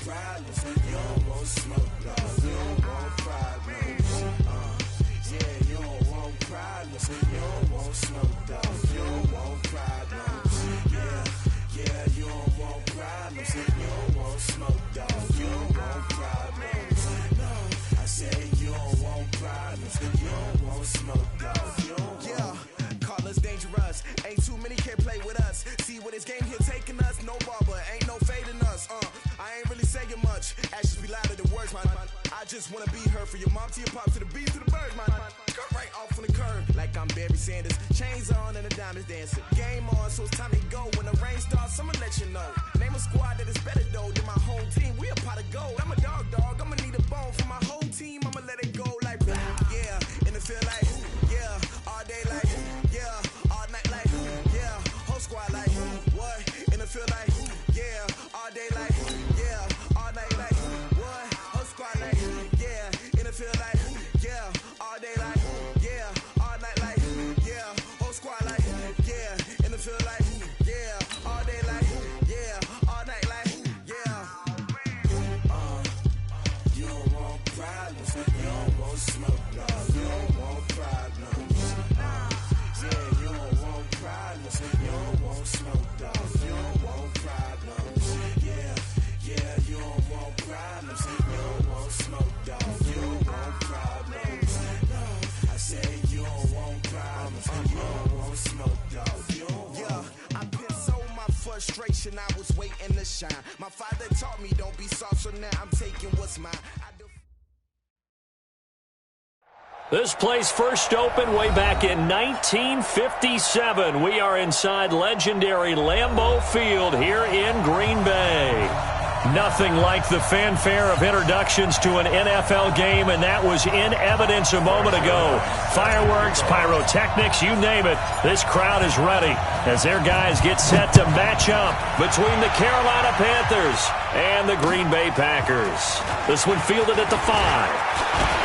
problems. You don't want smoke, dog. You don't want problems. Yeah, you don't want problems. You don't want smoke, dog. You don't want problems. Yeah, you don't want problems. You don't want smoke, dog. You don't want problems. No, I said you don't want problems. You don't want smoke, dog. You don't want. Call us dangerous. Ain't too many can play with us. See what this game here taking us. No barber, ain't no fading us. I ain't really saying much. Actions be louder than words, man. I just wanna be heard. For your mom to your pop to the bees to the birds, man. Cut right off on the curb like I'm Barry Sanders. Chains on and the diamonds dancing. Game on, so it's time to go. When the rain starts, I'ma let you know. Name a squad that is better though than my home team. We a pot of gold. I'm a dog. I'ma need a bone for my whole team. I'ma let it go like yeah, and it feel like yeah, all day like yeah, all night like yeah, whole squad like what? And it feel like yeah, all day like yeah, all night like what? Whole squad like yeah, and it feel like yeah, all day like yeah, all night like yeah, whole squad like yeah, and it feel like yeah, all day like yeah, all night like yeah. You don't want problems, you don't want smoke, dog. You don't want problems. Yeah, you don't want problems, you don't want smoke, dog. You don't want problems. Yeah, you don't want problems, you don't want smoke, dog. You don't want problems. No, I said you don't want problems, you don't want smoke, dog. You don't want. I put so my frustration, I was waiting to shine. My father taught me don't be soft, so now I'm taking what's mine. This place first opened way back in 1957. We are inside legendary Lambeau Field here in Green Bay. Nothing like the fanfare of introductions to an NFL game, and that was in evidence a moment ago. Fireworks, pyrotechnics, you name it. This crowd is ready as their guys get set to match up between the Carolina Panthers and the Green Bay Packers. This one fielded at the 5.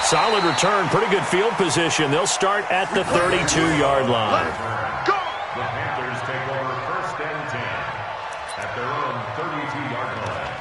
Solid return, pretty good field position. They'll start at the 32-yard line. Go! The Panthers take over 1st and 10 at their own 32-yard line.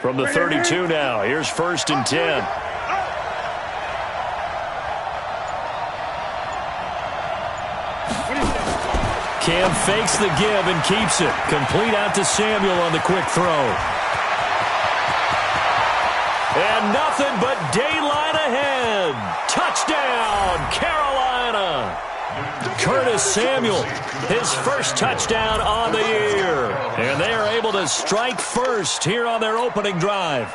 From the 32 now, here's 1st and 10. Cam fakes the give and keeps it. Complete out to Samuel on the quick throw. And nothing but daylight ahead. Touchdown, Carolina. Curtis Samuel, his first touchdown on the year. And they are able to strike first here on their opening drive.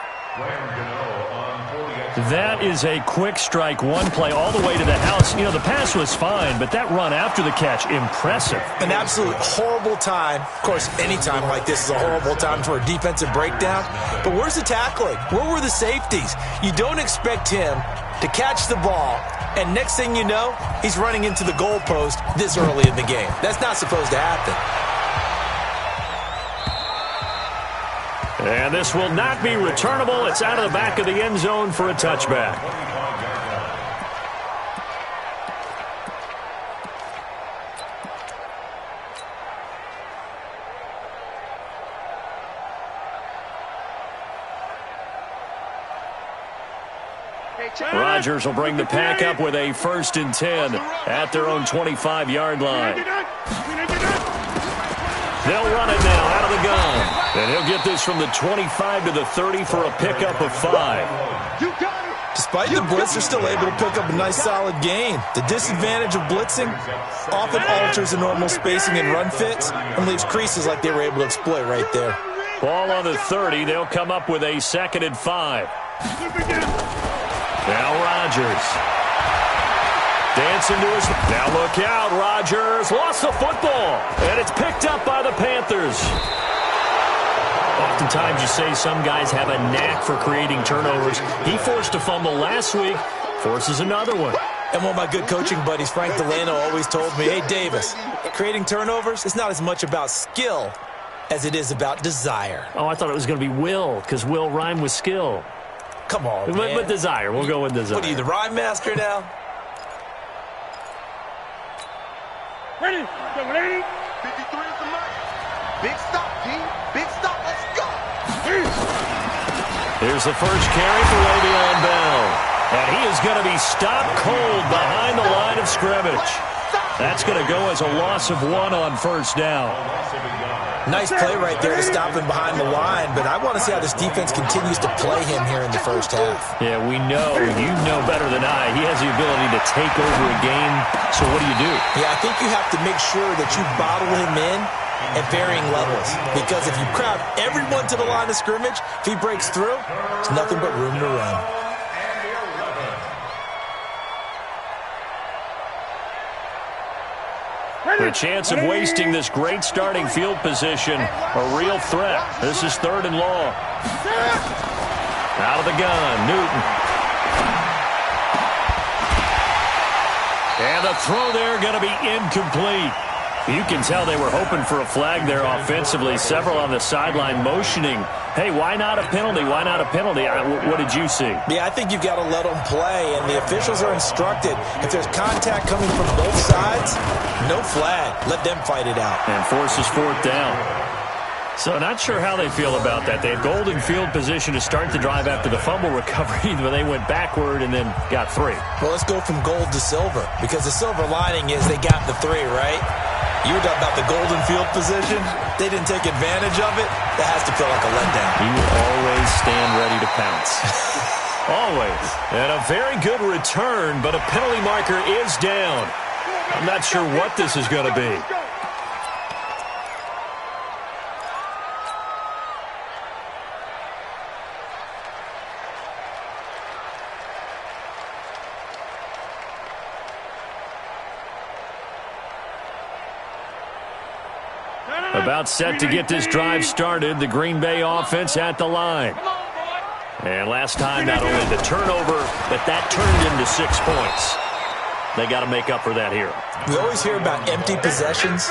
That is a quick strike, one play all the way to the house. You know, the pass was fine, but that run after the catch, impressive. An absolute horrible time. Of course, any time like this is a horrible time for a defensive breakdown. But where's the tackling? Where were the safeties? You don't expect him to catch the ball, and next thing you know, he's running into the goalpost this early in the game. That's not supposed to happen. And this will not be returnable. It's out of the back of the end zone for a touchback. Rodgers will bring the pack up with a 1st and 10 at their own 25-yard line. They'll run it now out of the gun. And he'll get this from the 25 to the 30 for a pickup of 5. Despite the blitz, they're still able to pick up a nice solid gain. The disadvantage of blitzing often alters the normal spacing and run fits and leaves creases like they were able to exploit right there. Ball on the 30. They'll come up with a 2nd and 5. Now Rodgers. Dancing to his... Now look out, Rodgers lost the football, and it's picked up by the Panthers. Oftentimes you say some guys have a knack for creating turnovers. He forced a fumble last week, forces another one. And one of my good coaching buddies, Frank Delano, always told me, hey, Davis, creating turnovers is not as much about skill as it is about desire. Oh, I thought it was going to be will, because will rhyme with skill. Come on, man. But desire. We'll go with desire. What are you, the rhyme master now? Ready, get ready. 53 is the mark. Big stop, G. Big stop. Let's go. Here's the first carry for Le'Veon Bell. And he is going to be stopped cold behind the line of scrimmage. That's going to go as a loss of 1 on first down. Nice play right there to stop him behind the line, but I want to see how this defense continues to play him here in the first half. Yeah, we know. You know better than I. He has the ability to take over a game. So what do? Yeah, I think you have to make sure that you bottle him in at varying levels, because if you crowd everyone to the line of scrimmage, if he breaks through, there's nothing but room to run. The chance of wasting this great starting field position, a real threat. This is 3rd and long. Out of the gun, Newton. And the throw there going to be incomplete. You can tell they were hoping for a flag there offensively. Several on the sideline motioning, hey, why not a penalty? Why not a penalty? What did you see? Yeah, I think you've got to let them play, and the officials are instructed. If there's contact coming from both sides, no flag. Let them fight it out. And forces 4th down. So not sure how they feel about that. They had golden field position to start the drive after the fumble recovery, but they went backward and then got 3. Well, let's go from gold to silver, because the silver lining is they got the 3, right? You were talking about the golden field position. They didn't take advantage of it. That has to feel like a letdown. You always stand ready to pounce. Always. And a very good return, but a penalty marker is down. I'm not sure what this is going to be. About set to get this drive started. The Green Bay offense at the line. And last time, not only the turnover, but that turned into 6 points. They got to make up for that here. We always hear about empty possessions,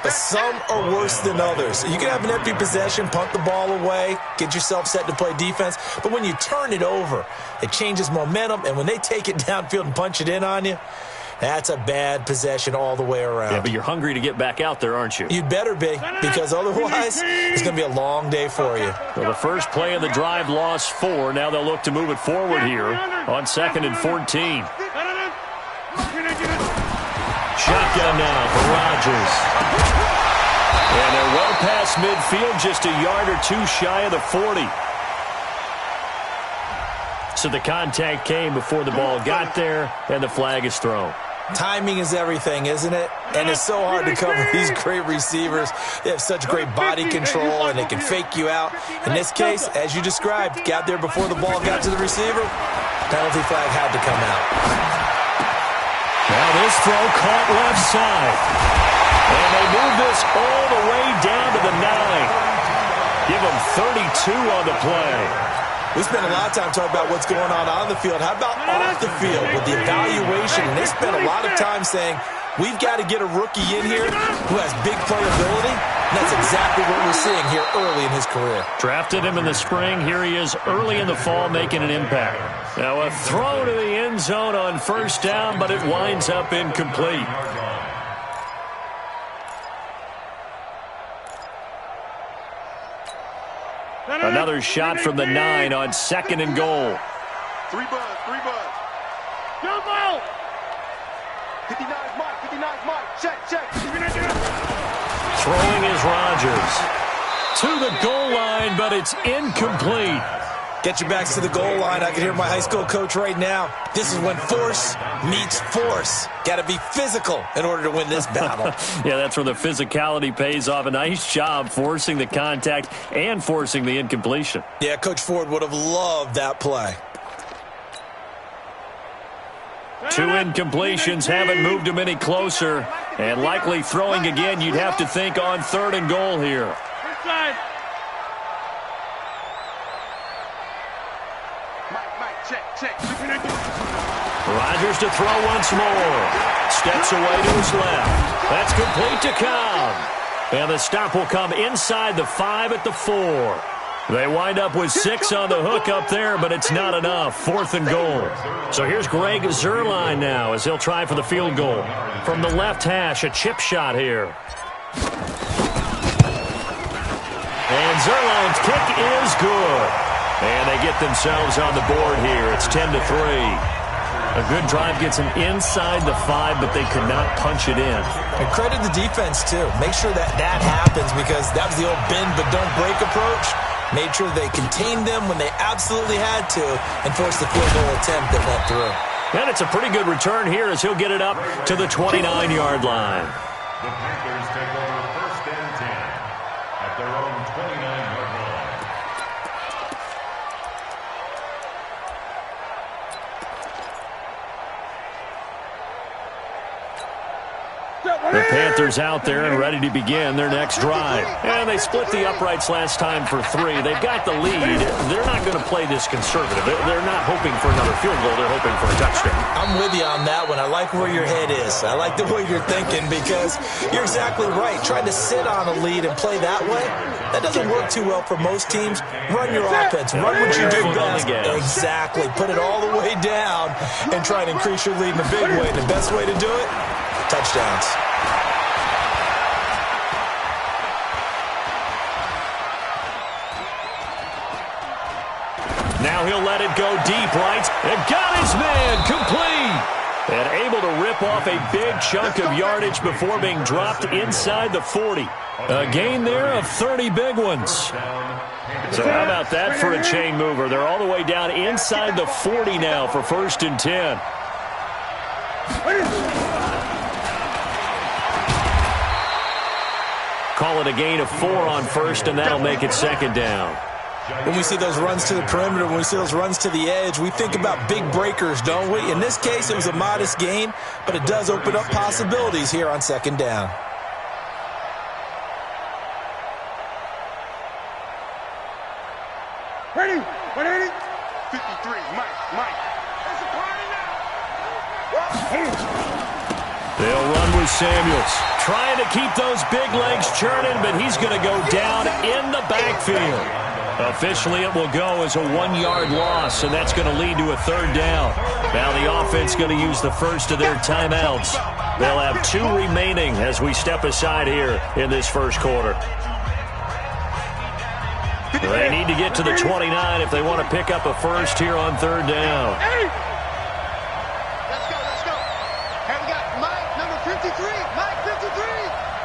but some are worse than others. You can have an empty possession, punt the ball away, get yourself set to play defense, but when you turn it over, it changes momentum, and when they take it downfield and punch it in on you, that's a bad possession all the way around. Yeah, but you're hungry to get back out there, aren't you? You'd better be, because otherwise it's going to be a long day for you. Well, the first play of the drive lost 4. Now they'll look to move it forward here on 2nd and 14. Shotgun now for Rodgers. And they're well past midfield, just a yard or 2 shy of the 40. So the contact came before the ball got there, and the flag is thrown. Timing is everything, isn't it? And it's so hard to cover these great receivers. They have such great body control, and they can fake you out. In this case, as you described, got there before the ball got to the receiver, penalty flag had to come out. Now this throw caught left side. And they move this all the way down to the 9. Give them 32 on the play. We spent a lot of time talking about what's going on the field. How about off the field with the evaluation? And they spent a lot of time saying, we've got to get a rookie in here who has big playability. And that's exactly what we're seeing here early in his career. Drafted him in the spring. Here he is early in the fall making an impact. Now a throw to the end zone on first down, but it winds up incomplete. Another shot from the 9 on 2nd and goal. 3 buzz. Jump out. 59's Mike. Check. Throwing is Rodgers. To the goal line, but it's incomplete. Get your backs to the goal line. I can hear my high school coach right now. This is when force meets force. Got to be physical in order to win this battle. Yeah, that's where the physicality pays off. A nice job forcing the contact and forcing the incompletion. Yeah, Coach Ford would have loved that play. 2 incompletions haven't moved him any closer. And likely throwing again, you'd have to think on 3rd and goal here. Inside. check. Rodgers to throw once more. Steps away to his left. That's complete to Cobb. And the stop will come inside the 5 at the 4. They wind up with 6 on the hook up there, but it's not enough. 4th and goal. So here's Greg Zuerlein now as he'll try for the field goal. From the left hash, a chip shot here. And Zuerlein's kick is good. And they get themselves on the board here. It's 10-3. A good drive gets them inside the 5, but they could not punch it in. And credit the defense, too. Make sure that happens because that was the old bend but don't break approach. Made sure they contained them when they absolutely had to and forced the field goal attempt that went through. And it's a pretty good return here as he'll get it up to the 29-yard line. The Panthers take over 1st and 10 at their own 29-yard line. The Panthers out there and ready to begin their next drive. And they split the uprights last time for 3. They've got the lead. They're not going to play this conservative. They're not hoping for another field goal. They're hoping for a touchdown. I'm with you on that one. I like where your head is. I like the way you're thinking because you're exactly right. Trying to sit on a lead and play that way, that doesn't work too well for most teams. Run your offense. Run what you do best. Exactly. Put it all the way down and try to increase your lead in a big way. The best way to do it, touchdowns. Now he'll let it go deep right. And got his man complete. And able to rip off a big chunk of yardage before being dropped inside the 40. A gain there of 30 big ones. So how about that for a chain mover? They're all the way down inside the 40 now for 1st and 10. Call it a gain of 4 on 1st, and that'll make it 2nd down. When we see those runs to the perimeter, when we see those runs to the edge, we think about big breakers, don't we? In this case, it was a modest gain, but it does open up possibilities here on 2nd down. Ready? 53, Mike. It's a party now. They'll run with Samuels. Trying to keep those big legs churning, but he's going to go down in the backfield. Officially, it will go as a 1-yard loss, and that's going to lead to a 3rd down. Now the offense going to use the first of their timeouts. They'll have 2 remaining as we step aside here in this first quarter. They need to get to the 29 if they want to pick up a first here on 3rd down. Let's go. Hey, we got Mike, number 53. Mike, 53.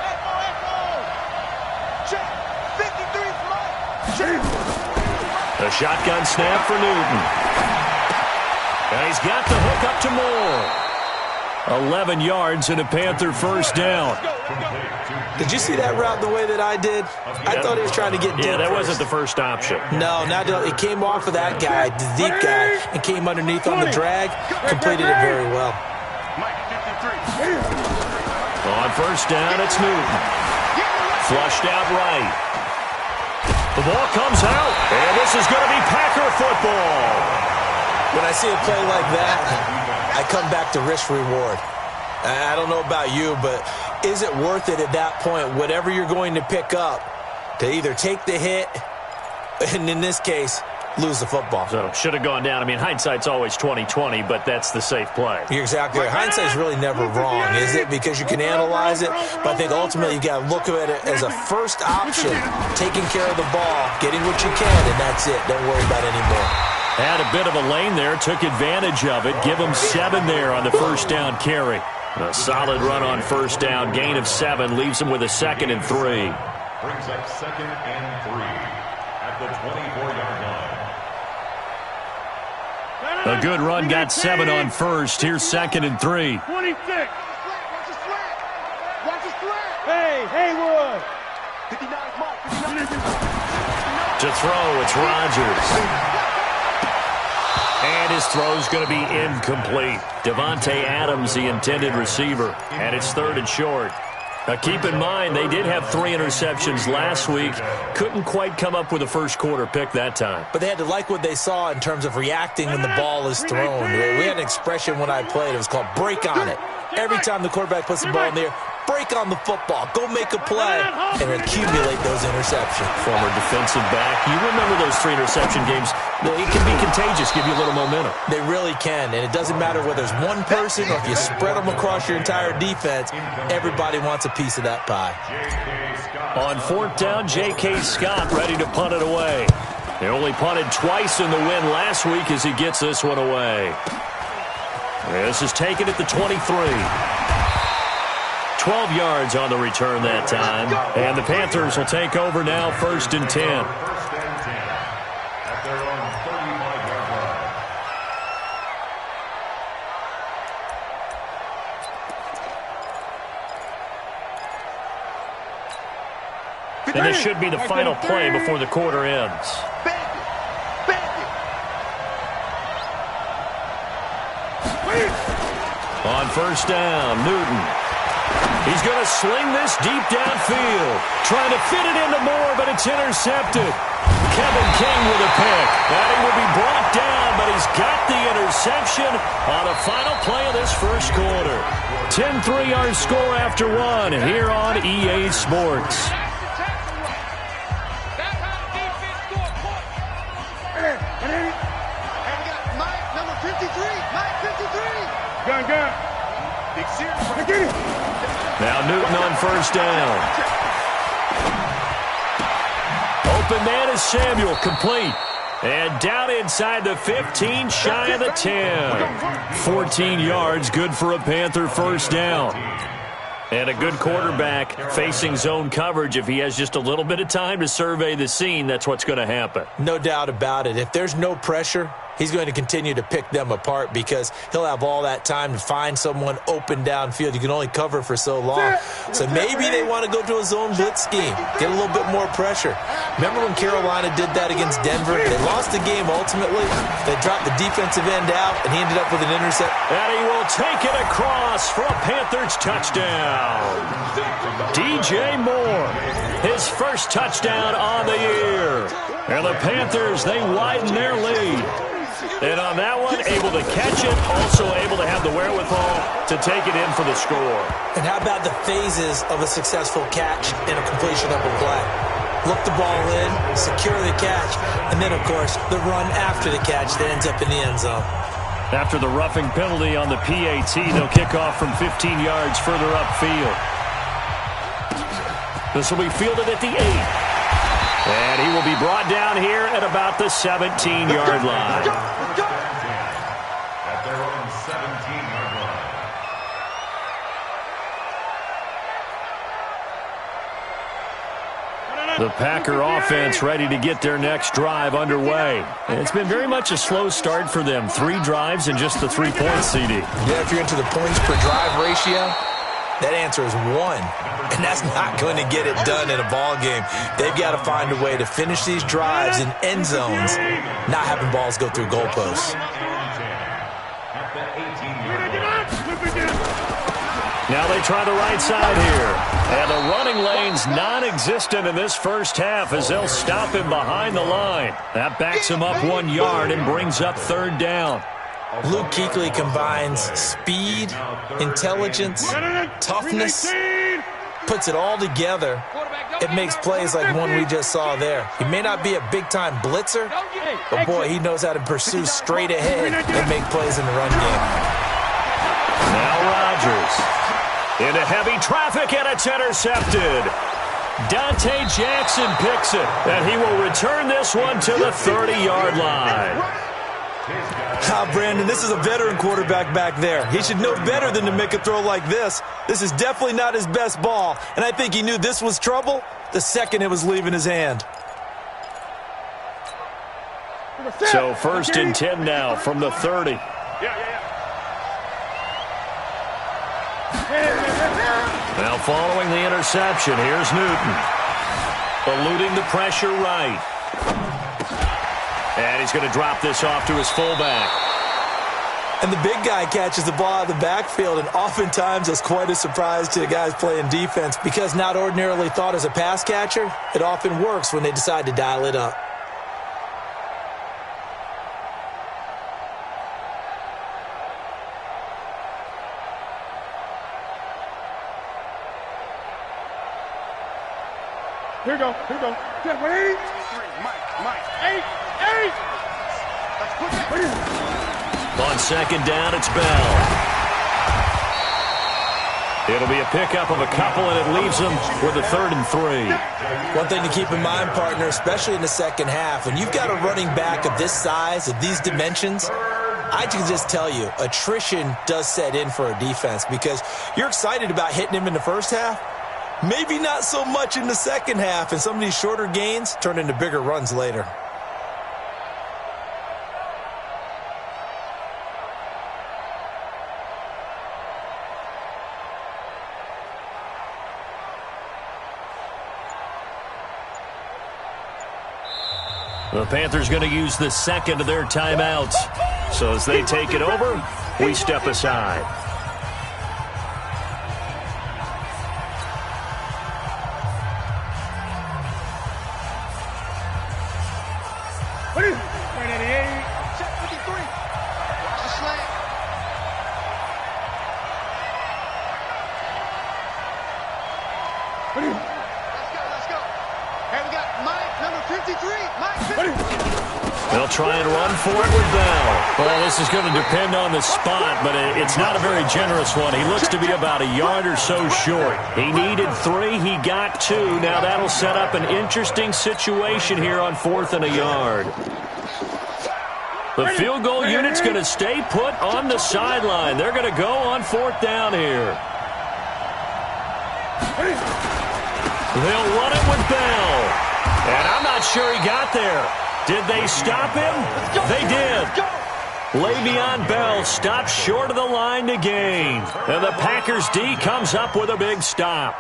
Echo. Check. 53's Mike. Check. A shotgun snap for Newton. And he's got the hook up to Moore. 11 yards and a Panther 1st down. Did you see that route the way that I did? I thought he was trying to get deep. Yeah, that wasn't the first option. No, it came off of that guy, the deep guy, and came underneath on the drag. Completed it very well. Mike, 53. On 1st down, it's Newton. Flushed out right. The ball comes out, and this is going to be Packer football. When I see a play like that, I come back to risk-reward. I don't know about you, but is it worth it at that point, whatever you're going to pick up, to either take the hit, and in this case, lose the football? So, should have gone down. I mean, hindsight's always 20/20, but that's the safe play. You're exactly right. Hindsight's really never wrong, is it? Because you can analyze it, but I think ultimately you got to look at it as a first option, taking care of the ball, getting what you can, and that's it. Don't worry about it anymore. Had a bit of a lane there, took advantage of it. Give him 7 there on the 1st down carry. A solid run on 1st down, gain of 7, leaves him with a 2nd and 3. Brings up 2nd and 3 at the 24-yard line. A good run, got 7 on 1st. Here's 2nd and 3. 26. Watch the slant. Hey, Haywood. 59 Mike. 59. To throw, it's Rodgers. And his throw's going to be incomplete. Devontae Adams, the intended receiver. And it's 3rd and short. Now, keep in mind, they did have 3 interceptions last week. Couldn't quite come up with a first-quarter pick that time. But they had to like what they saw in terms of reacting when the ball is thrown. We had an expression when I played. It was called break on it. Every time the quarterback puts the ball in the air, break on the football. Go make a play and accumulate those interceptions. Former defensive back. You remember those 3 interception games. It can be contagious, give you a little momentum. They really can, and it doesn't matter whether it's one person or if you spread them across your entire defense. Everybody wants a piece of that pie. On 4th down, J.K. Scott ready to punt it away. He only punted twice in the win last week as he gets this one away. This is taken at the 23. 12 yards on the return that time. And the Panthers will take over now, 1st and 10. At their own 35-yard line. And this should be the final play before the quarter ends. On 1st down, Newton. He's going to sling this deep downfield. Trying to fit it into Moore, but it's intercepted. Kevin King with a pick. And he will be brought down, but he's got the interception on the final play of this first quarter. 10 3-yard score after 1 here on EA Sports. Now Newton on 1st down. Open man is Samuel, complete. And down inside the 15, shy of the 10. 14 yards, good for a Panther 1st down. And a good quarterback facing zone coverage. If he has just a little bit of time to survey the scene, that's what's going to happen. No doubt about it. If there's no pressure, he's going to continue to pick them apart because he'll have all that time to find someone open downfield. You can only cover for so long. So maybe they want to go to a zone blitz scheme, get a little bit more pressure. Remember when Carolina did that against Denver? They lost the game ultimately. They dropped the defensive end out, and he ended up with an intercept. And he will take it across for a Panthers touchdown. DJ Moore, his first touchdown on the year. And the Panthers, they widen their lead. And on that one, able to catch it, also able to have the wherewithal to take it in for the score. And how about the phases of a successful catch and a completion of a play? Look the ball in, secure the catch, and then, of course, the run after the catch that ends up in the end zone. After the roughing penalty on the PAT, they'll kick off from 15 yards further upfield. This will be fielded at the 8. And he will be brought down here at about the 17-yard line. At their own 17-yard line. The Packer offense ready to get their next drive underway. And it's been very much a slow start for them. 3 drives and just the 3-point CD. Yeah, if you're into the points per drive ratio, that answer is 1. And that's not going to get it done in a ball game. They've got to find a way to finish these drives in end zones, not having balls go through goalposts. Now they try the right side here. And the running lane's non-existent in this first half as they'll stop him behind the line. That backs him up 1 yard and brings up 3rd down. Luke Kuechly combines speed, intelligence, toughness, puts it all together. It makes plays like one we just saw there. He may not be a big-time blitzer, but, boy, he knows how to pursue straight ahead and make plays in the run game. Now Rodgers into heavy traffic, and it's intercepted. Dante Jackson picks it, and he will return this one to the 30-yard line. Brandon, this is a veteran quarterback back there. He should know better than to make a throw like this. This is definitely not his best ball, and I think he knew this was trouble the second it was leaving his hand. So 1st and 10 now from the 30. Now following the interception, here's Newton. Eluding the pressure right. And he's going to drop this off to his fullback. And the big guy catches the ball out of the backfield, and oftentimes it's quite a surprise to the guys playing defense because not ordinarily thought as a pass catcher, it often works when they decide to dial it up. Here we go. Yeah, wait. Mike. Eight. Let's put that. On second down, it's Bell. It'll be a pickup of a couple, and it leaves them with a 3rd and 3. One thing to keep in mind, partner, especially in the second half, when you've got a running back of this size, of these dimensions, I can just tell you, attrition does set in for a defense because you're excited about hitting him in the first half. Maybe not so much in the second half, and some of these shorter gains turn into bigger runs later. The Panthers going to use the second of their timeouts. So as they take it over, we step aside. They'll try and run for it with Bell. Well, this is going to depend on the spot, but it's not a very generous one. He looks to be about a yard or so short. He needed 3. He got 2. Now that'll set up an interesting situation here on 4th and a yard. The field goal unit's going to stay put on the sideline. They're going to go on 4th down here. They'll run it with Bell. And I'm not sure he got there. Did they stop him? They did. Le'Veon Bell stopped short of the line to gain. And the Packers D comes up with a big stop.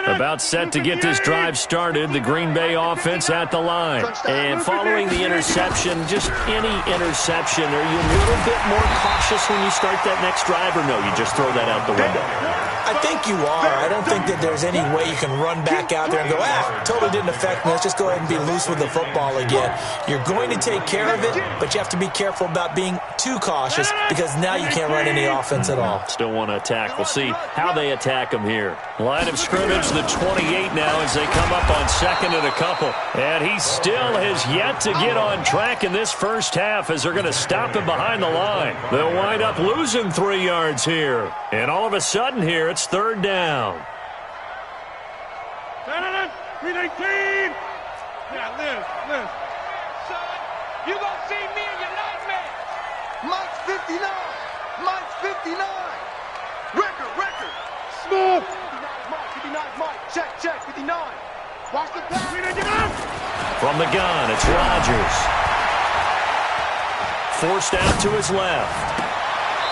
About set to get this drive started, the Green Bay offense at the line. And following the interception, just any interception, are you a little bit more cautious when you start that next drive, or no, you just throw that out the window? I think you are. I don't think that there's any way you can run back out there and go, totally didn't affect me. Let's just go ahead and be loose with the football again. You're going to take care of it, but you have to be careful about being too cautious because now you can't run any offense at all. Still want to attack. We'll see how they attack him here. Line of scrimmage, the 28 now as they come up on 2nd and a couple. And he still has yet to get on track in this first half as they're going to stop him behind the line. They'll wind up losing 3 yards here. And all of a sudden here, it's 3rd down. 319. Yeah, Liz. Son, you gonna see me in your nightmare. Mike's 59. Record. Smooth. 59 Mike. Check. 59. Watch the pass. From the gun, it's Rodgers. Forced out to his left.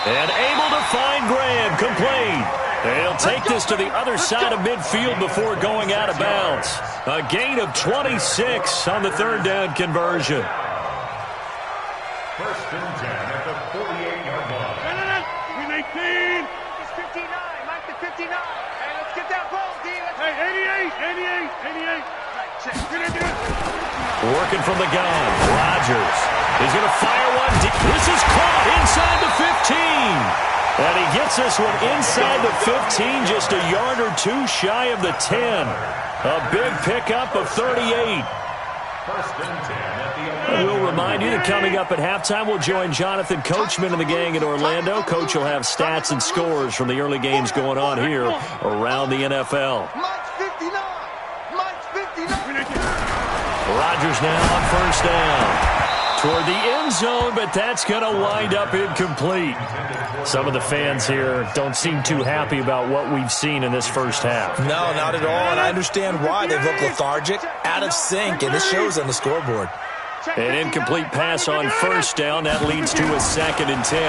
And able to find Graham, complete. They'll take this to the other side of midfield before going out of bounds. A gain of 26 on the 3rd down conversion. 1st and 10 at the 48-yard line. 319. It's 59. Mike the 59. Hey, let's get that ball, D. Hey, 88. Check. Working from the gun, Rodgers. He's going to fire one deep. This is caught inside the 15. And he gets this one inside the 15, just a yard or 2 shy of the 10. A big pickup of 38. 1st and 10 at the 11. We'll remind you that coming up at halftime, we'll join Jonathan Coachman and the gang in Orlando. Coach will have stats and scores from the early games going on here around the NFL. Mike's 59. Rodgers now on 1st down. Toward the end zone, but that's going to wind up incomplete. Some of the fans here don't seem too happy about what we've seen in this first half. No, not at all, and I understand why. They look lethargic, out of sync, and this shows on the scoreboard. An incomplete pass on 1st down. That leads to a 2nd and 10.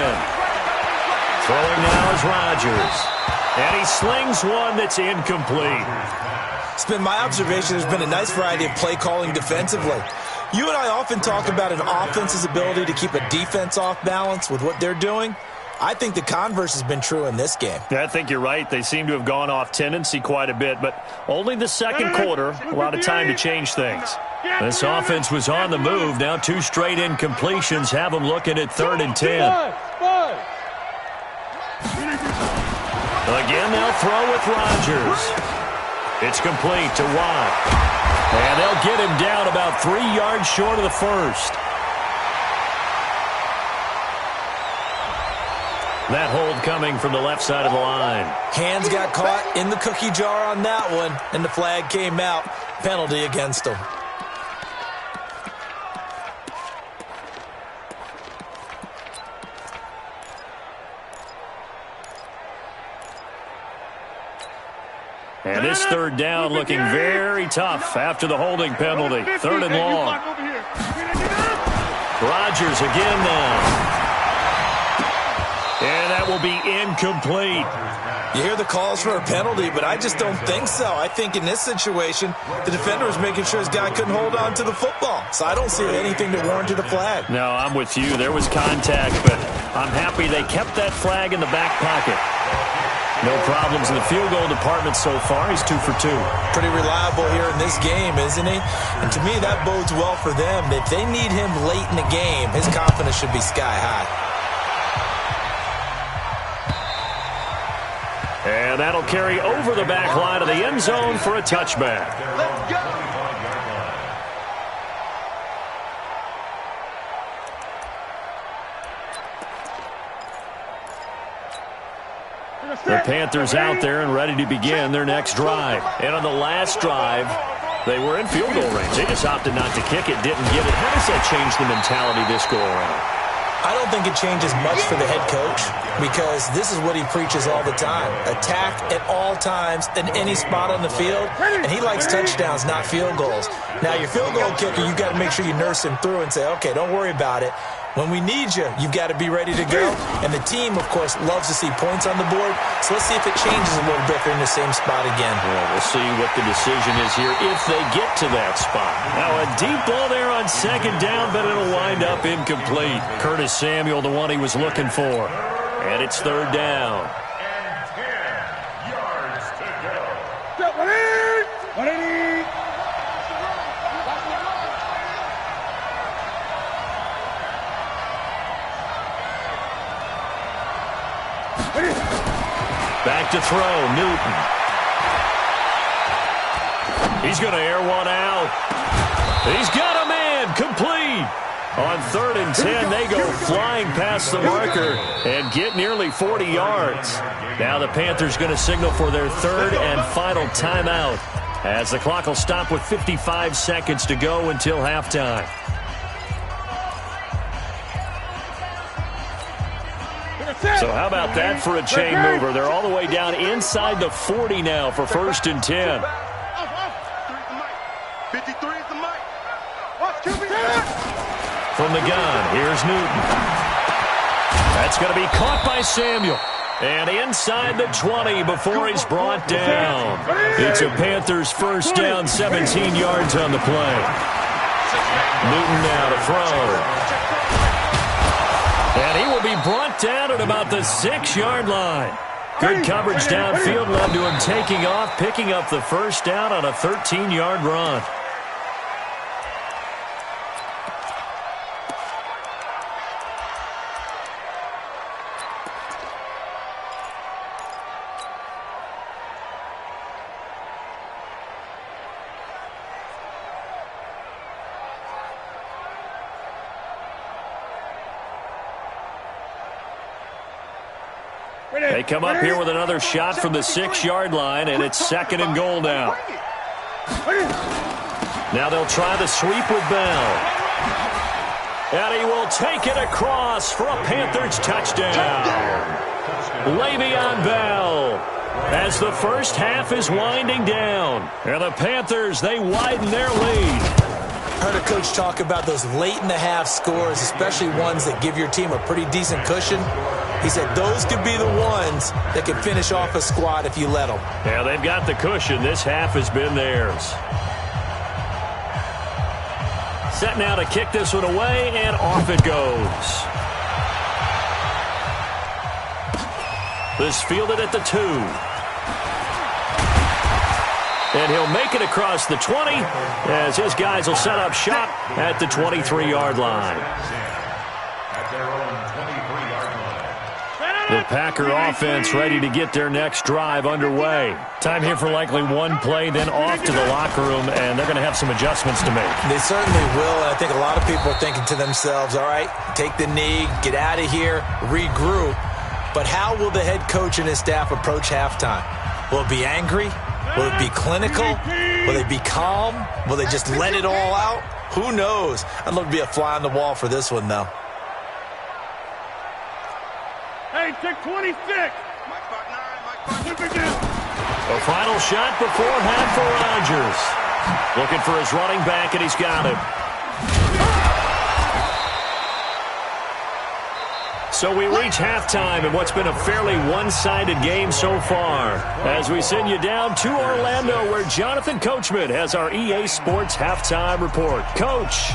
Throwing now is Rodgers. And he slings one that's incomplete. It's been my observation there's been a nice variety of play calling defensively. You and I often talk about an offense's ability to keep a defense off balance with what they're doing. I think the converse has been true in this game. Yeah, I think you're right. They seem to have gone off tendency quite a bit, but only the second quarter, a lot of time to change things. This offense was on the move. Now 2 straight incompletions have them looking at 3rd and 10. Again, they'll throw with Rodgers. It's complete to Watt. And they'll get him down about 3 yards short of the first. That hold coming from the left side of the line. Hands got caught in the cookie jar on that one, and the flag came out. Penalty against them. And this 3rd down looking very tough after the holding penalty. 3rd and long. Rodgers again now. And that will be incomplete. You hear the calls for a penalty, but I just don't think so. I think in this situation, the defender was making sure his guy couldn't hold on to the football. So I don't see anything that warranted a flag. No, I'm with you. There was contact, but I'm happy they kept that flag in the back pocket. No problems in the field goal department so far. He's 2 for 2. Pretty reliable here in this game, isn't he? And to me, that bodes well for them. If they need him late in the game, his confidence should be sky high. And that'll carry over the back line of the end zone for a touchback. Let's go. The Panthers out there and ready to begin their next drive. And on the last drive, they were in field goal range. They just opted not to kick it, didn't get it. How does that change the mentality this go around? I don't think it changes much for the head coach because this is what he preaches all the time. Attack at all times in any spot on the field, and he likes touchdowns, not field goals. Now, your field goal kicker, you've got to make sure you nurse him through and say, okay, don't worry about it. When we need you, you've got to be ready to go. And the team, of course, loves to see points on the board. So let's see if it changes a little bit if they're in the same spot again. Well, we'll see what the decision is here if they get to that spot. Now, a deep ball there on 2nd down, but it'll wind up incomplete. Curtis Samuel, the one he was looking for. And it's 3rd down. And 10 yards to go. Back to throw, Newton. He's going to air one out. He's got a man, complete. On 3rd and 10, they go flying past the marker and get nearly 40 yards. Now the Panthers going to signal for their 3rd and final timeout as the clock will stop with 55 seconds to go until halftime. So how about that for a chain mover? They're all the way down inside the 40 now for 1st and 10. 53 is the mic. Watch QB. From the gun, here's Newton. That's going to be caught by Samuel. And inside the 20 before he's brought down. It's a Panthers 1st down, 17 yards on the play. Newton now to throw. And he will be brought down at about the 6-yard line. Good coverage downfield led to him taking off, picking up the 1st down on a 13-yard run. They come up here with another shot from the 6-yard line, and it's 2nd and goal now. Now they'll try the sweep with Bell. And he will take it across for a Panthers touchdown. Le'Veon Bell as the first half is winding down. And the Panthers, they widen their lead. Heard a coach talk about those late-in-the-half scores, especially ones that give your team a pretty decent cushion. He said those could be the ones that can finish off a squad if you let them. Yeah, they've got the cushion. This half has been theirs. Set now to kick this one away, and off it goes. This fielded at the 2. And he'll make it across the 20 as his guys will set up shop at the 23-yard line. The Packer offense ready to get their next drive underway. Time here for likely one play, then off to the locker room, and they're going to have some adjustments to make. They certainly will, and I think a lot of people are thinking to themselves, all right, take the knee, get out of here, regroup. But how will the head coach and his staff approach halftime? Will it be angry? Will it be clinical? Will they be calm? Will they just let it all out? Who knows? I'd love to be a fly on the wall for this one, though. Hey, check 26. A final shot before half for Rodgers. Looking for his running back, and he's got him. So we reach halftime in what's been a fairly one-sided game so far. As we send you down to Orlando, where Jonathan Coachman has our EA Sports halftime report. Coach,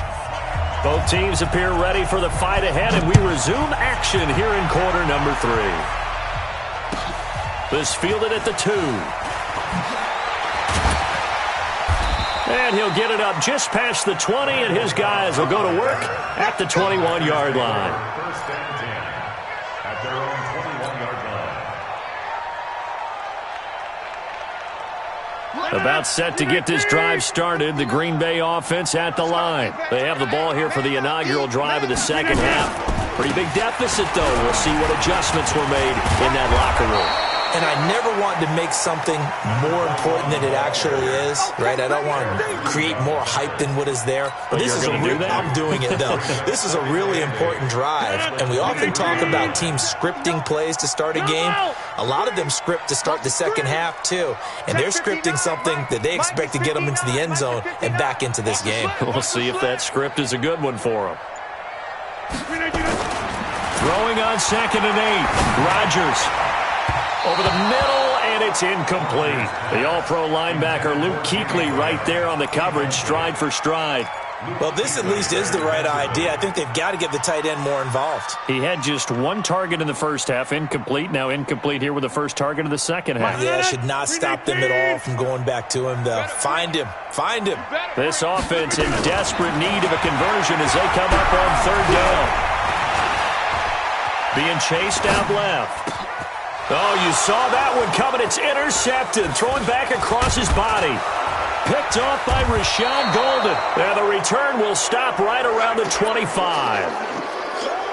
both teams appear ready for the fight ahead, and we resume action here in quarter number 3. This fielded at the 2. And he'll get it up just past the 20, and his guys will go to work at the 21-yard line. First and 10 at their own 21-yard line. About set to get this drive started, the Green Bay offense at the line. They have the ball here for the inaugural drive of the second half. Pretty big deficit, though. We'll see what adjustments were made in that locker room. And I never want to make something more important than it actually is, right? I don't want to create more hype than what is there. But this is I'm doing it, though. This is a really important drive, and we often talk about teams scripting plays to start a game. A lot of them script to start the second half, too, and they're scripting something that they expect to get them into the end zone and back into this game. We'll see if that script is a good one for them. Throwing on 2nd and 8. Rodgers. Over the middle, and it's incomplete. The all-pro linebacker Luke Kuechly right there on the coverage, stride for stride. Well, this at least is the right idea. I think they've got to get the tight end more involved. He had just one target in the first half, incomplete. Now incomplete here with the first target of the second half. Yeah, should not stop them at all from going back to him, though. Find him. Find him. This offense in desperate need of a conversion as they come up on 3rd down. Being chased out left. Oh, you saw that one coming. It's intercepted. Throwing back across his body. Picked off by Rashad Golden. And the return will stop right around the 25.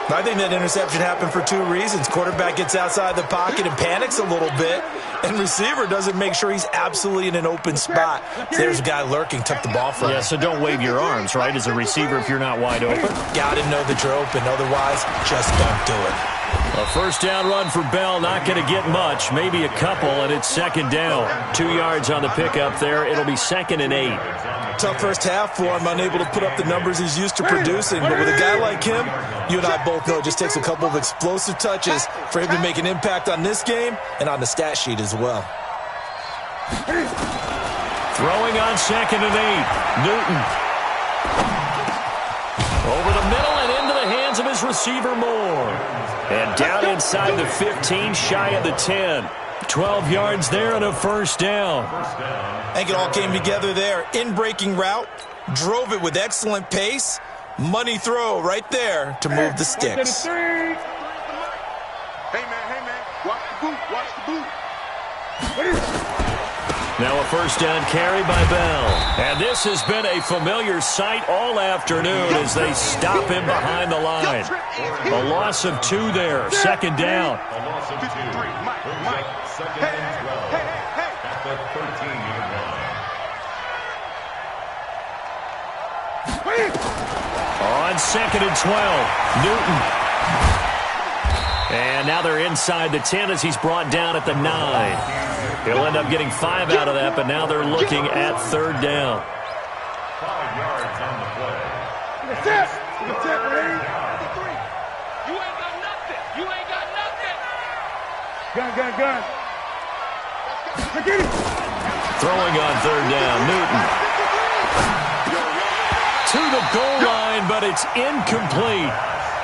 I think that interception happened for 2 reasons. Quarterback gets outside the pocket and panics a little bit, and receiver doesn't make sure he's absolutely in an open spot. So there's a guy lurking, took the ball from him. Yeah, so don't wave your arms, right, as a receiver if you're not wide open. Got to know that you're open. Otherwise, just don't do it. A first down run for Bell, not going to get much, maybe a couple, and it's 2nd down. 2 yards on the pickup there. It'll be 2nd and 8. Tough first half for him, unable to put up the numbers he's used to producing. But with a guy like him, you and I both know it just takes a couple of explosive touches for him to make an impact on this game and on the stat sheet as well. Throwing on 2nd and 8. Newton. Over the middle and into the hands of his receiver Moore. And down inside the 15, shy of the 10. 12 yards there and a first down. I think it all came together there. In-breaking route, drove it with excellent pace. Money throw right there to move the sticks. Hey, man, watch the boot, Now a first down carry by Bell. And this has been a familiar sight all afternoon as they stop him behind the line. A loss of 2 there, 2nd down. A loss of 2. Mike. 2nd and 12 at the 13-yard line. On 2nd and 12, Newton. And now they're inside the 10 as he's brought down at the 9. He'll end up getting 5 out of that, but now they're looking at 3rd down. 5 yards on the play. You ain't got nothing. Gun. Throwing on third down, Newton. To the goal line, but it's incomplete.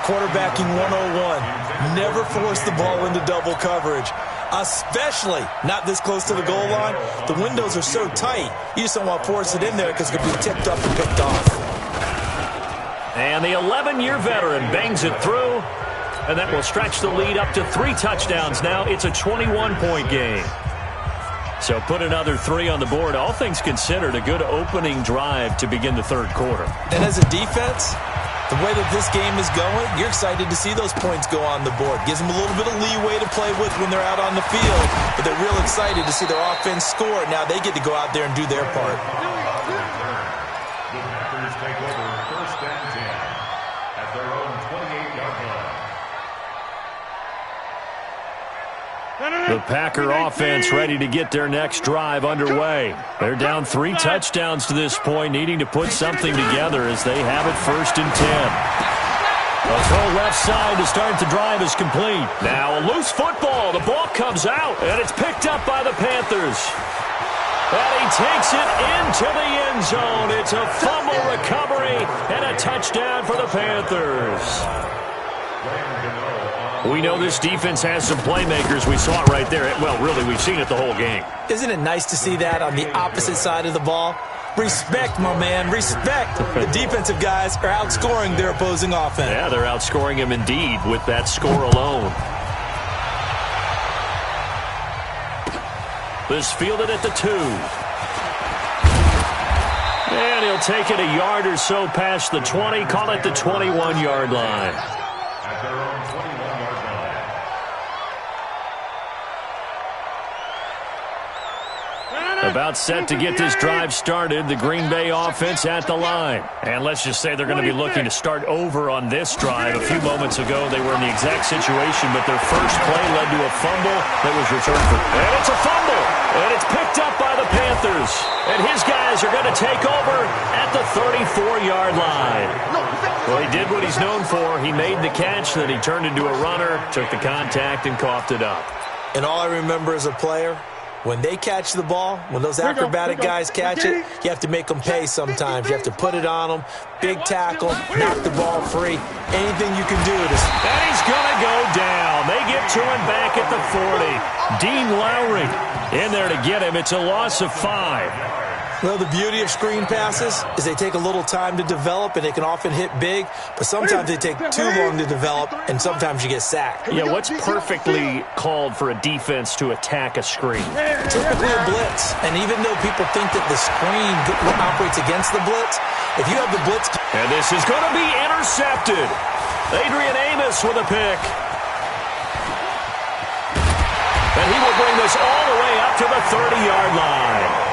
Quarterbacking 101. Never force the ball into double coverage, especially not this close to the goal line. The windows are so tight, you just don't want to force it in there because it could be tipped up and picked off. And the 11-year veteran bangs it through, and that will stretch the lead up to 3 touchdowns now. It's a 21-point game. So put another 3 on the board. All things considered, a good opening drive to begin the third quarter. And as a defense, the way that this game is going, you're excited to see those points go on the board. Gives them a little bit of leeway to play with when they're out on the field, but they're real excited to see their offense score. Now they get to go out there and do their part. The Packers take over first and 10 at their own 28-yard line. The Packer offense ready to get their next drive underway. They're down 3 touchdowns to this point, needing to put something together as they have it first and 10. A throw left side to start the drive is complete. Now a loose football. The ball comes out, and it's picked up by the Panthers. And he takes it into the end zone. It's a fumble recovery and a touchdown for the Panthers. We know this defense has some playmakers. We saw it right there. Well, really, we've seen it the whole game. Isn't it nice to see that on the opposite side of the ball? Respect, my man, respect. The defensive guys are outscoring their opposing offense. Yeah, they're outscoring him indeed with that score alone. This fielded at the 2. And he'll take it a yard or so past the 20, call it the 21-yard line. At their own 21-yard line. About set to get this drive started, the Green Bay offense at the line. And let's just say they're going to be looking to start over on this drive. A few moments ago, they were in the exact situation, but their first play led to a fumble that was returned for. And it's a fumble, and it's picked up by the Panthers. And his guys are going to take over at the 34-yard line. Well, he did what he's known for. He made the catch, then he turned into a runner, took the contact, and coughed it up. And all I remember as a player, when they catch the ball, when those acrobatic guys catch it, you have to make them pay sometimes. You have to put it on them, big tackle, knock the ball free. Anything you can do to... And he's going to go down. They get to him back at the 40. Dean Lowry in there to get him. It's a loss of 5. Well, the beauty of screen passes is they take a little time to develop, and they can often hit big, but sometimes they take too long to develop, and sometimes you get sacked. Yeah, what's perfectly called for a defense to attack a screen? Typically a blitz, and even though people think that the screen operates against the blitz, if you have the blitz... And this is going to be intercepted. Adrian Amos with a pick. And he will bring this all the way up to the 30-yard line.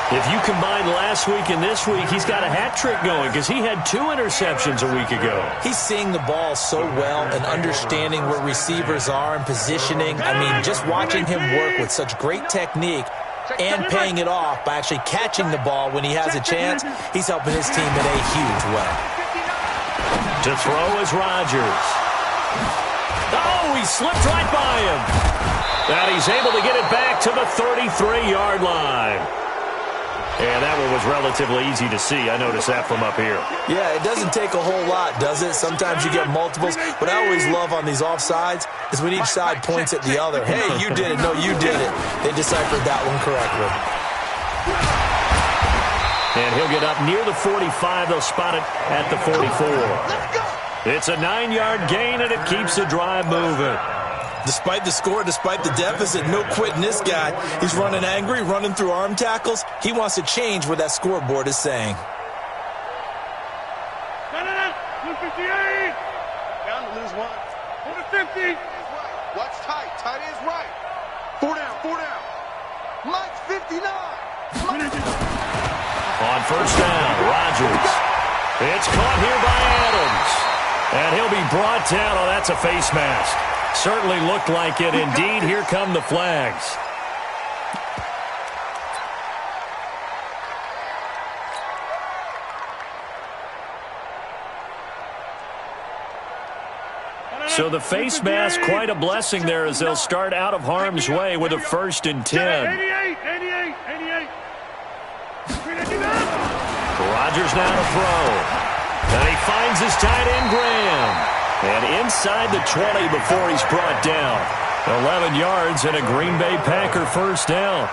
If you combine last week and this week, he's got a hat trick going because he had 2 interceptions a week ago. He's seeing the ball so well and understanding where receivers are and positioning. I mean, just watching him work with such great technique and paying it off by actually catching the ball when he has a chance, he's helping his team in a huge way. To throw is Rodgers. Oh, he slipped right by him. And he's able to get it back to the 33-yard line. And that one was relatively easy to see. I noticed that from up here. Yeah, it doesn't take a whole lot, does it? Sometimes you get multiples. What I always love on these offsides is when each side points at the other. Hey, you did it. No, you did it. They deciphered that one correctly. And he'll get up near the 45. They'll spot it at the 44. It's a 9-yard gain, and it keeps the drive moving. Despite the score, despite the deficit, no quitting this guy. He's running angry, running through arm tackles. He wants to change what that scoreboard is saying. 258. Down to lose 1. 150. Watch tight. Tight is right. 4 down. 4 down. Mike's 59. On first down, Rodgers. It's caught here by Adams. And he'll be brought down. Oh, that's a face mask. Certainly looked like it. Indeed, here come the flags. So the face mask, quite a blessing there as they'll start out of harm's way with a 1st and 10. 88. Rodgers now to throw. And he finds his tight end, Graham. And inside the 20 before he's brought down. 11 yards and a Green Bay Packer 1st down.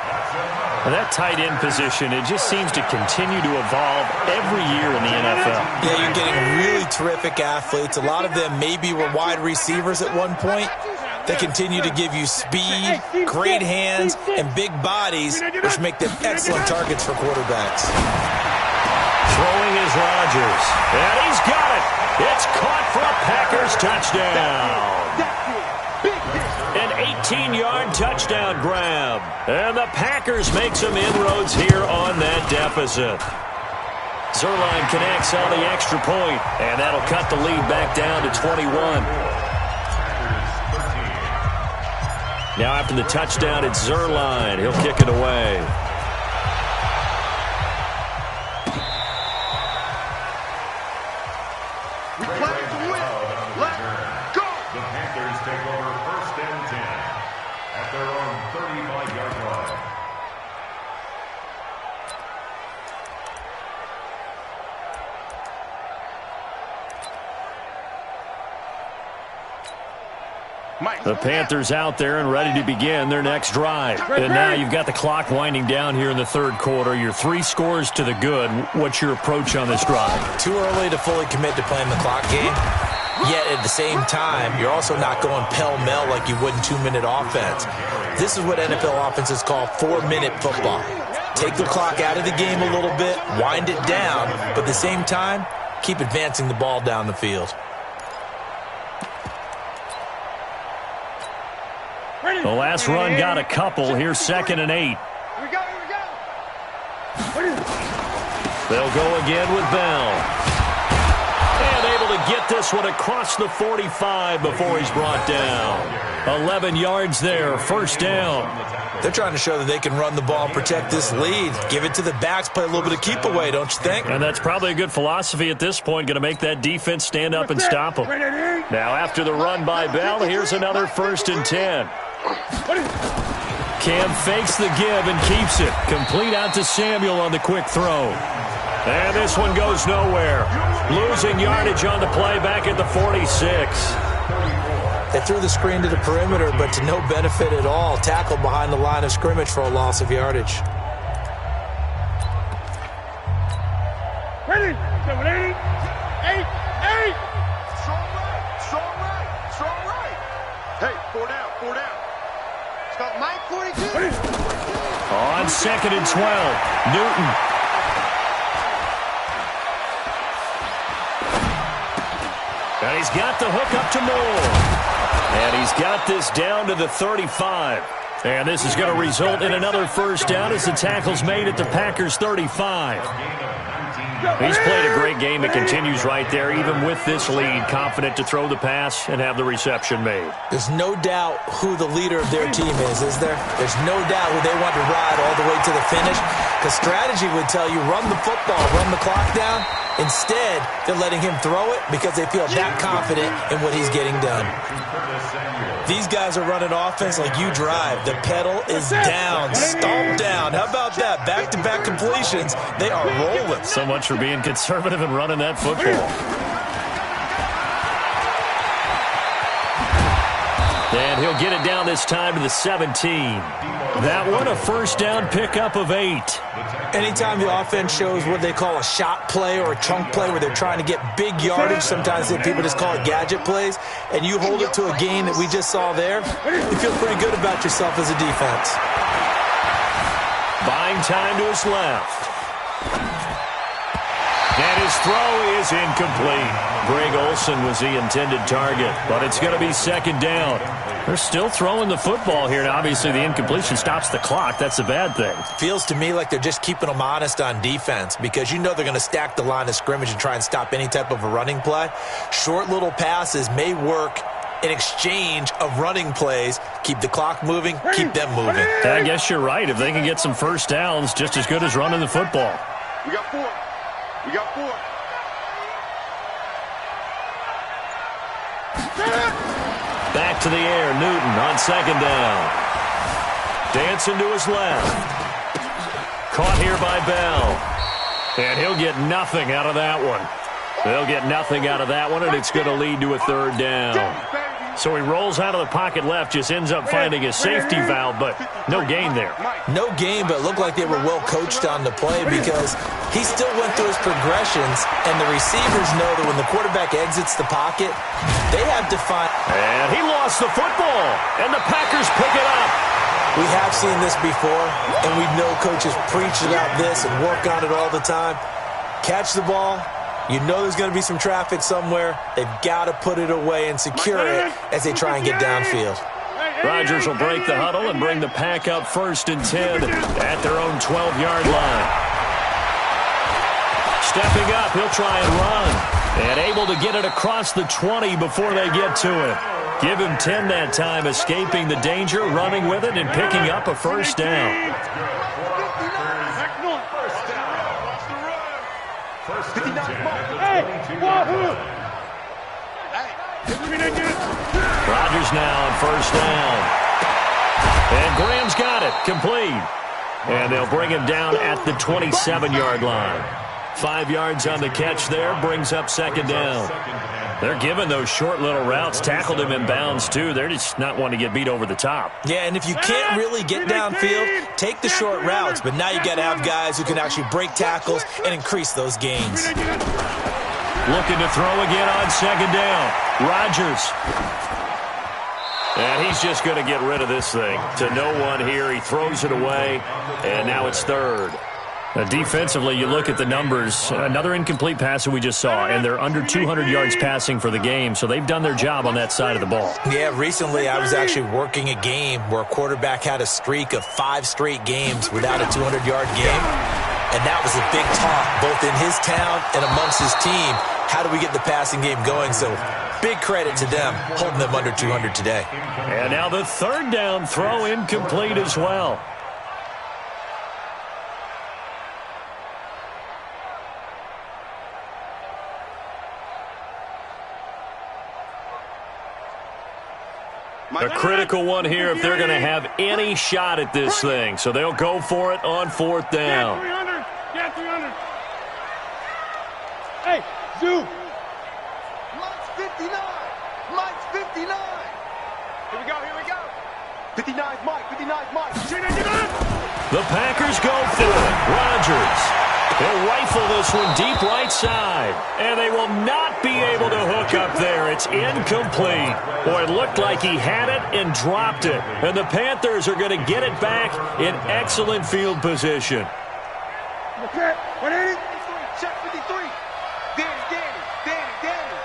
And that tight end position, it just seems to continue to evolve every year in the NFL. Yeah, you're getting really terrific athletes. A lot of them maybe were wide receivers at one point. They continue to give you speed, great hands, and big bodies, which make them excellent targets for quarterbacks. Throwing is Rodgers. And he's got it. It's caught for a Packers touchdown. An 18-yard touchdown grab. And the Packers make some inroads here on that deficit. Zuerlein connects on the extra point, and that'll cut the lead back down to 21. Now after the touchdown, it's Zuerlein. He'll kick it away. We play to win. Let's go. The Panthers take over 1st and 10 at their own 35-yard line. The Panthers out there and ready to begin their next drive. And now you've got the clock winding down here in the 3rd quarter. You're 3 scores to the good. What's your approach on this drive? Too early to fully commit to playing the clock game. Yet at the same time, you're also not going pell-mell like you would in 2-minute offense. This is what NFL offenses call 4-minute football. Take the clock out of the game a little bit, wind it down, but at the same time, keep advancing the ball down the field. The last run got a couple. Here's 2nd and 8. Here we go. They'll go again with Bell. And able to get this one across the 45 before he's brought down. 11 yards there, 1st down. They're trying to show that they can run the ball and protect this lead. Give it to the backs, play a little bit of keep away, don't you think? And that's probably a good philosophy at this point, going to make that defense stand up and stop them. Now after the run by Bell, here's another 1st and 10. Cam fakes the give and keeps it. Complete out to Samuel on the quick throw. And this one goes nowhere. Losing yardage on the play back at the 46. They threw the screen to the perimeter, but to no benefit at all. Tackled behind the line of scrimmage for a loss of yardage. Ready. 780. 8. Strong right. Hey, 4 down. Stop Mike 42. On 2nd and 12, Newton. And he's got the hook up to Moore. And he's got this down to the 35. And this is going to result in another 1st down as the tackle's made at the Packers' 35. He's played a great game. It continues right there, even with this lead, confident to throw the pass and have the reception made. There's no doubt who the leader of their team is there? There's no doubt who they want to ride all the way to the finish. Because strategy would tell you, run the football, run the clock down. Instead, they're letting him throw it because they feel that confident in what he's getting done. These guys are running offense like you drive. The pedal is down, stomped down. How about that? Back-to-back completions. They are rolling. So much for being conservative and running that football. And he'll get it down this time to the 17. That one, a 1st down pickup of 8. Anytime the offense shows what they call a shot play or a chunk play where they're trying to get big yardage, sometimes people just call it gadget plays, and you hold it to a gain that we just saw there, you feel pretty good about yourself as a defense. Buying time to his left. And his throw is incomplete. Greg Olsen was the intended target, but it's going to be 2nd down. They're still throwing the football here, and obviously the incompletion stops the clock. That's a bad thing. Feels to me like they're just keeping them honest on defense because you know they're going to stack the line of scrimmage and try and stop any type of a running play. Short little passes may work in exchange of running plays. Keep the clock moving, keep them moving. I guess you're right. If they can get some 1st downs, just as good as running the football. We got 4. We got 4. to the air. Newton on second down. Dancing to his left. Caught here by Bell. And he'll get nothing out of that one. They'll get nothing out of that one, and it's going to lead to a third down. So he rolls out of the pocket left, just ends up finding a safety valve, but no gain there. No gain, but it looked like they were well coached on the play because he still went through his progressions, and the receivers know that when the quarterback exits the pocket, they have to find... And he lost the football, and the Packers pick it up. We have seen this before, and we know coaches preach about this and work on it all the time. Catch the ball. You know there's going to be some traffic somewhere. They've got to put it away and secure it as they try and get downfield. Rodgers will break the huddle and bring the Pack up 1st and 10 at their own 12-yard line. Stepping up, he'll try and run. And able to get it across the 20 before they get to it. Give him 10 that time, escaping the danger, running with it, and picking up a first down. Rodgers now on first down. And Graham's got it, complete. And they'll bring him down at the 27-yard line. 5 yards on the catch there, brings up second down. They're giving those short little routes, tackled him in bounds too. They're just not wanting to get beat over the top. Yeah, and if you can't really get downfield, take the short routes. But now you got to have guys who can actually break tackles and increase those gains. Looking to throw again on second down. Rodgers. And he's just going to get rid of this thing. To no one here. He throws it away. And now it's third. Defensively, you look at the numbers. Another incomplete pass that we just saw. And they're under 200 yards passing for the game. So they've done their job on that side of the ball. Yeah, recently I was actually working a game where a quarterback had a streak of 5 straight games without a 200-yard game. And that was a big talk, both in his town and amongst his team. How do we get the passing game going? So big credit to them, holding them under 200 today. And now the third down throw incomplete as well. A critical one here if they're going to have any shot at this thing. So they'll go for it on fourth down. Yeah, 300. Hey, Zoo. Mike's 59. Mike's 59. Here we go. 59's Mike. 59's Mike. The Packers go for it. Rodgers. They'll rifle this one deep right side. And they will not be able to hook up there. It's incomplete. Boy, it looked like he had it and dropped it. And the Panthers are going to get it back in excellent field position. Okay, 180. Check 53. Danny.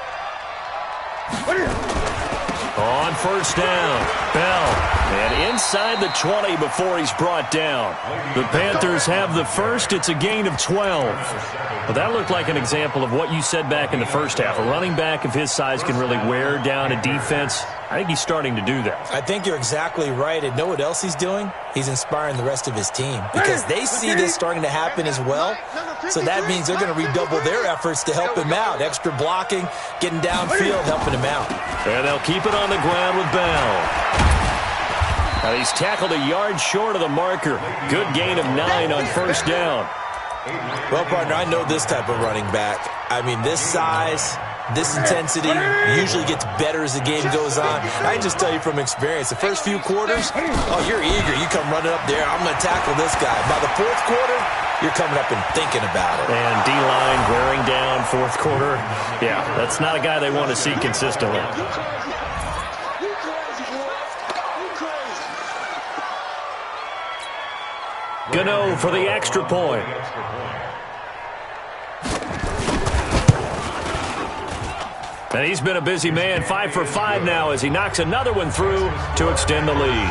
What is it? On first down, Bell. And inside the 20 before he's brought down. The Panthers have the first. It's a gain of 12. But that looked like an example of what you said back in the first half. A running back of his size can really wear down a defense. I think he's starting to do that. I think you're exactly right. And know what else he's doing? He's inspiring the rest of his team because they see this starting to happen as well. So that means they're going to redouble their efforts to help him out. Extra blocking, getting downfield, helping him out. And they'll keep it on the ground with Bell. Now he's tackled a yard short of the marker. Good gain of 9 on first down. Well, partner, I know this type of running back. I mean, this size, this intensity usually gets better as the game goes on. I can just tell you from experience, the first few quarters, oh, you're eager. You come running up there, I'm going to tackle this guy. By the fourth quarter, you're coming up and thinking about it. And D-line wearing down fourth quarter. Yeah, that's not a guy they want to see consistently. Gano for the extra point. And he's been a busy man, 5 for 5 now as he knocks another one through to extend the lead.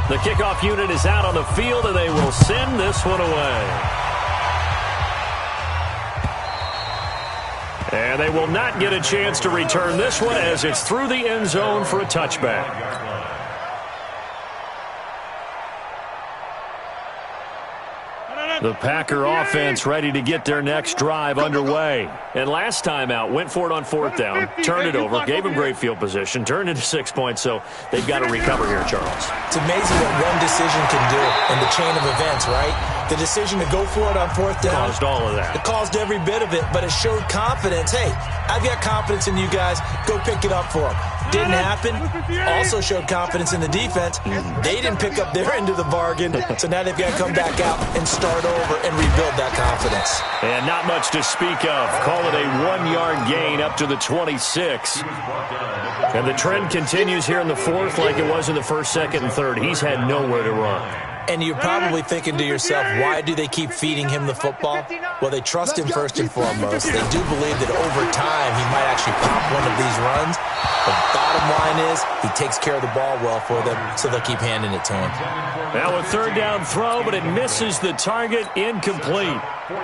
The kickoff unit is out on the field, and they will send this one away. And they will not get a chance to return this one as it's through the end zone for a touchback. The Packer offense ready to get their next drive underway. And last time out, went for it on fourth down, turned it over, gave them great field position, turned into 6 points, so they've got to recover here, Charles. It's amazing what one decision can do in the chain of events, right? The decision to go for it on fourth down. Caused all of that. It caused every bit of it, but it showed confidence. Hey, I've got confidence in you guys. Go pick it up for them. Didn't happen. Also showed confidence in the defense. They didn't pick up their end of the bargain, so now they've got to come back out and start over and rebuild that confidence. And not much to speak of. Call it a 1-yard gain up to the 26. And the trend continues here in the fourth like it was in the first, second, and third. He's had nowhere to run. And you're probably thinking to yourself, why do they keep feeding him the football? Well, they trust him first and foremost. They do believe that over time he might actually pop one of these runs. The bottom line is he takes care of the ball well for them, so they'll keep handing it to him. Now a third down throw, but it misses the target, incomplete.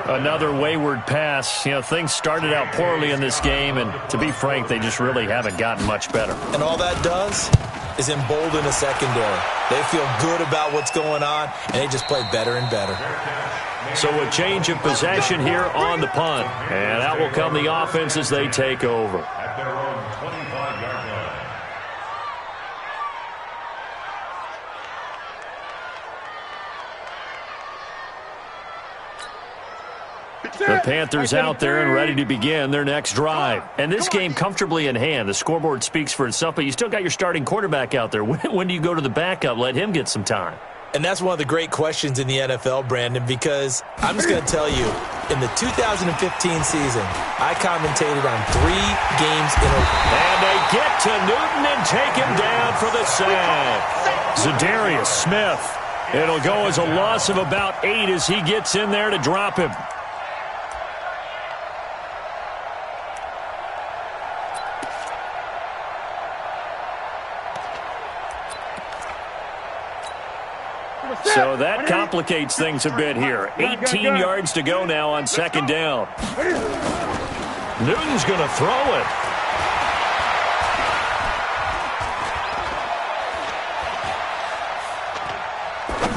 Another wayward pass. You know, things started out poorly in this game, and to be frank, they just really haven't gotten much better. And all that does is embolden a secondary. They feel good about what's going on, and they just play better and better. So a change of possession here on the punt. And out will come the offense as they take over. At their own 25-yard line. The Panthers out there and ready to begin their next drive. And this game comfortably in hand. The scoreboard speaks for itself, but you still got your starting quarterback out there. When do you go to the backup? Let him get some time. And that's one of the great questions in the NFL, Brandon, because I'm just going to tell you, in the 2015 season, I commentated on 3 games in a row. And they get to Newton and take him down for the sack. Zadarius Smith. It'll go as a loss of about 8 as he gets in there to drop him. So that complicates things a bit here. 18 yards to go now on second down. Newton's going to throw it.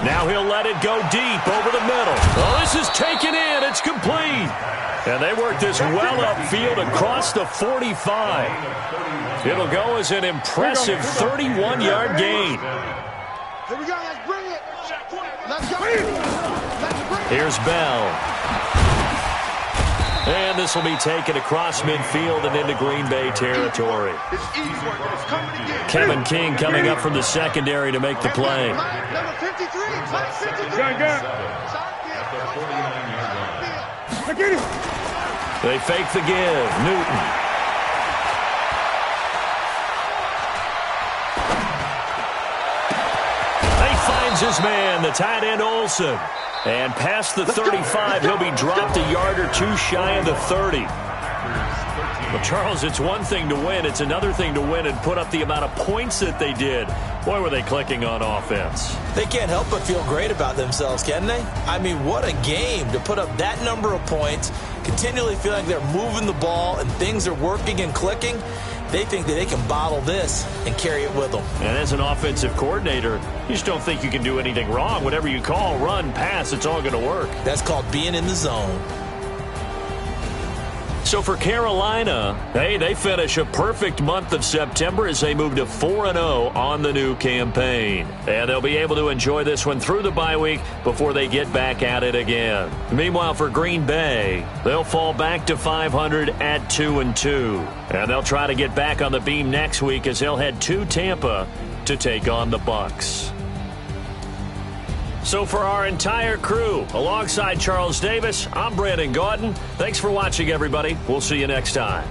Now he'll let it go deep over the middle. Oh, this is taken in. It's complete. And they work this well upfield across the 45. It'll go as an impressive 31-yard gain. Here we go, let's bring it. Let's go. Let's bring it. Here's Bell. And this will be taken across midfield and into Green Bay territory. It's easy work. It's coming again. Kevin King coming up from the secondary to make the play. Number 53. Play 53. They fake the give. Newton. He finds his man, the tight end Olsen. And past the 35, he'll be dropped a yard or two shy of the 30. Well, Charles, it's one thing to win. It's another thing to win and put up the amount of points that they did. Boy, were they clicking on offense. They can't help but feel great about themselves, can they? I mean, what a game to put up that number of points, continually feel like they're moving the ball and things are working and clicking. They think that they can bottle this and carry it with them. And as an offensive coordinator, you just don't think you can do anything wrong. Whatever you call, run, pass, it's all going to work. That's called being in the zone. So for Carolina, hey, they finish a perfect month of September as they move to 4-0 on the new campaign. And they'll be able to enjoy this one through the bye week before they get back at it again. Meanwhile, for Green Bay, they'll fall back to 500 at 2-2. And they'll try to get back on the beam next week as they'll head to Tampa to take on the Bucs. So for our entire crew, alongside Charles Davis, I'm Brandon Gaudin. Thanks for watching, everybody. We'll see you next time.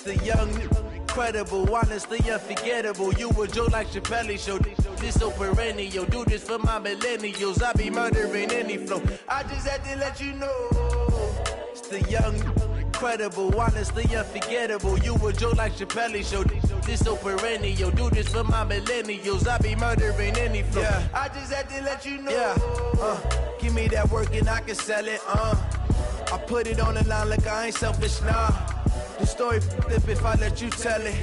The young incredible, honestly unforgettable. You a joke like Chappelle Show. This so perennial. Do this for my millennials. I be murdering any flow. I just had to let you know. It's the young, incredible, honestly unforgettable. You a joke like Chappelle Show. This so perennial. Do this for my millennials. I be murdering any flow. Yeah. I just had to let you know. Yeah. Give me that work and I can sell it. I put it on the line like I ain't selfish, nah. The story flip if I let you tell it.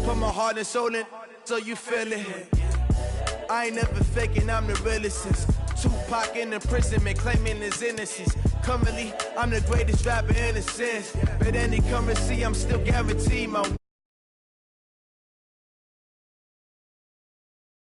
Put my heart and soul in so you feel it. I ain't never faking, I'm the realest since Tupac in imprisonment, claiming his innocence. Currently, I'm the greatest rapper in a sense. But any currency, I'm still guaranteed my